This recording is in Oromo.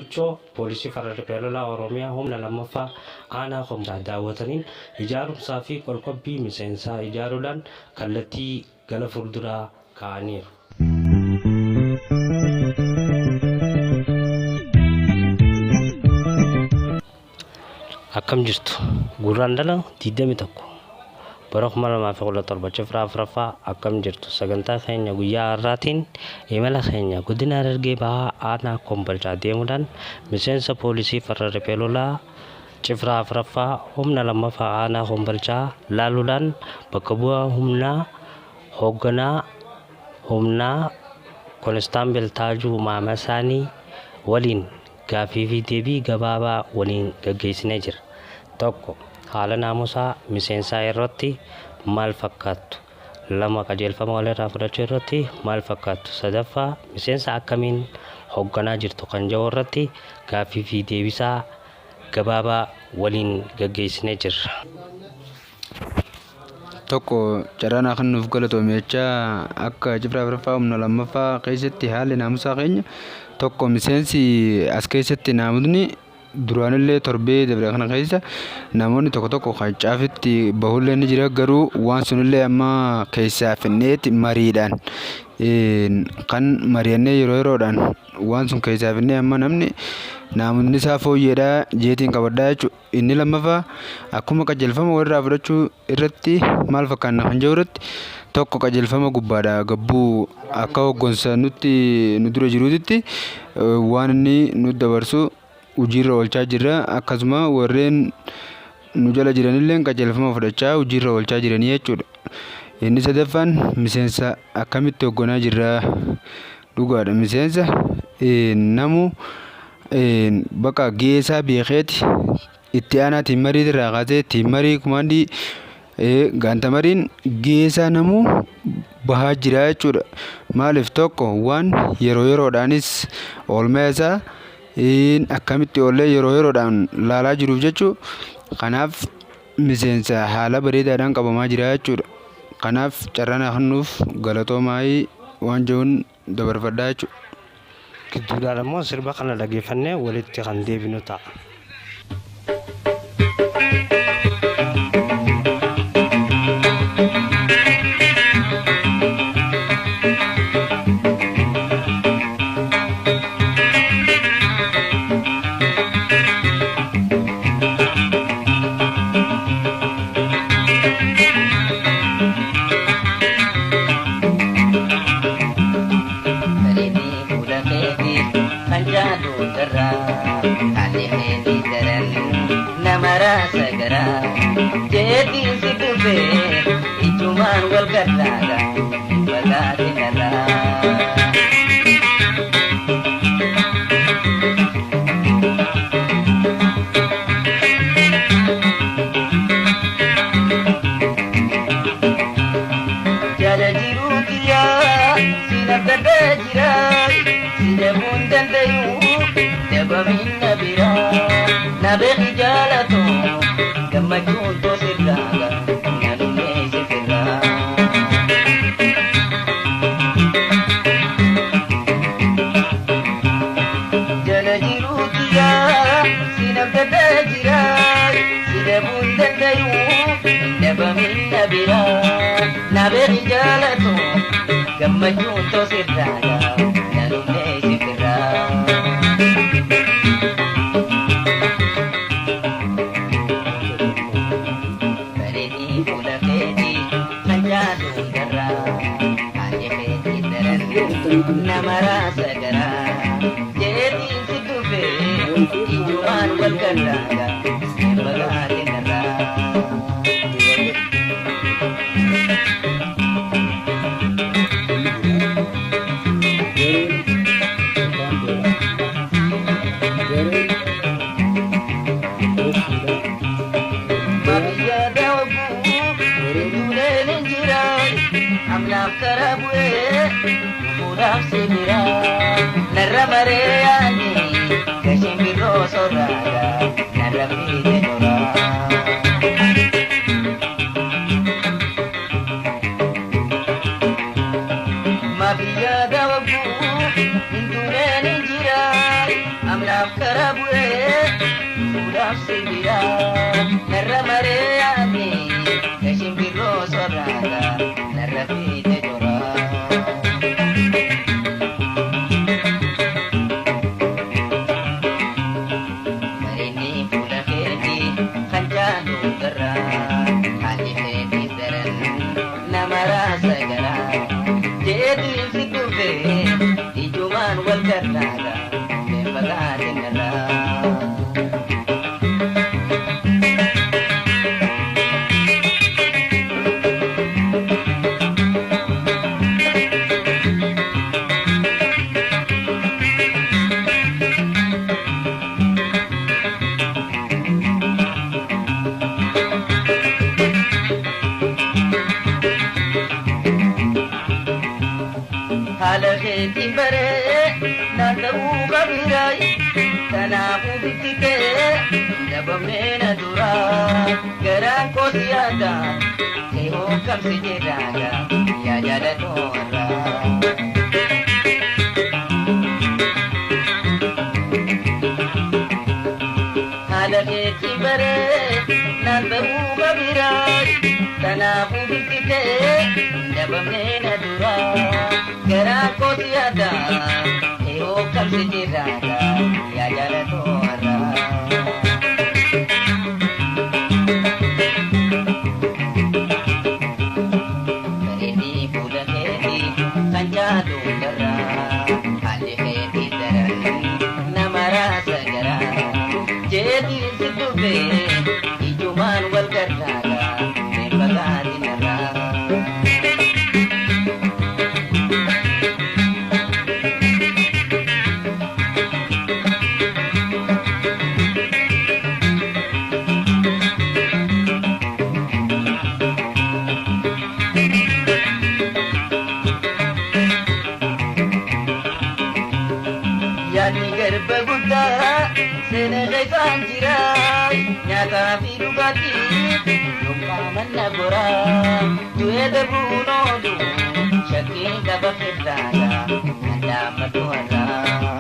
Luchoo poolisii farra riphee Oromiyaa humna lammaffaa aanaa humnaa daawwataniin ijaarumsaa fi qolqobbii miseensaa ijaaruudhaan kallattii gara fuulduraa kaa'aniiru. Akkam jirtu Gurraandhala 21 bara 2017 cifraa afuraffaa akkam jirtu sagantaa keenya guyyaa har'aatiin imala keenya godina Harargee Bahaa aanaa Kombolchaa deemuudhaan miseensa poolisii farra riphee cifraa afuraffaa humna lammaffaa aanaa Kombolchaa laaluudhaan bakka bu'aa humnaa hoogganaa humnaa Konstaabel Taajuu Maamasaanii waliin gaaffii fi deebii gabaabaa waliin gaggeessinee jira. Tokko haala naamusaa miseensaa irratti maal fakkaattu? Lama qajeelfama walirraa fudhachuu irratti maal fakkaattu? Sadaffaa miseensa akkamiin hoogganaa jirtu kan jedhu irratti gaaffii fi deebii gabaabaa waliin gaggeessinee jirra. Tokko carraa kan nuuf galatoome jecha akka cifraa afuraffaa humna lammaffaa keessatti haalli naamusaa keenya tokko miseensi as keessatti naamutni duraanillee torbee dabre kana keessa namoonni tokko qacaafitti bahullee ni jira garuu waan sunillee amma keessaa finneetti mariidhaan kan mari'annee yeroodhaan waan sun keessaa finnee amma namni naamutni isaa fooyyeedhaa jeetiin qabadhaa jechuudha. Inni lammaffaa akkuma qajeelfama walirraa fudhachuu irratti maal fakkaanna kan jedhu irratti tokko qajeelfama gubbaadha gabbuu akka hoggansa nutti nu dura jiruutti waan inni nu dabarsu hojiirra oolchaa jirra akkasuma warreen nu jala jiranillee qajeelfama fudhachaa hojiirra oolchaa jiranii jechuudha. Inni sadaffaan miseensa akkamitti hoogganaa jirra dhugaadha. Miseensa namu bakka geessaa beekeeti itti aanaa tiimmarii irraa kaasee tiimmarii kumaandii ganta mariin geessaa namu bahaa jira jechuudha. Maaliif tokko waan yeroodhaanis oolmaa isaa akkamitti oollee yeroodhaan laalaa jiruuf jechuu kanaaf miseensa haala bareedaadhaan qabamaa jira jechuudha. Kanaaf carraan kennuuf galatoomaa waan jechuun dabarfadhaa jechuudha. Gidduudhaan immoo sirba kana dhageeffannee walitti kan deebinu ta'a. bira narra mareani kashin birro sorraga narra fite jora marini pula kheti khanjanu garra hali kheti zaran namara sagara jadi sikube ijuman wal karnaga bagatin nara halaketi bare nanda ugabirai tanafu bitike dabamena dura garan ko siada keho kam sejeraga ya jada tora halaketi bare nanda ugabirai tanafu bitike dabamena dura garan ko siada keho kam sejeraga ya jada tora marini pula kheti kanjadu dara hali kheti daran namara sagara jadi sidube ijuman wal karnaga bagatin nara yani garba gudda sene gaisan jirai nyata fi dugati lumpa manna gora tuhe debuno du shakin ka bakirdaga anda matuara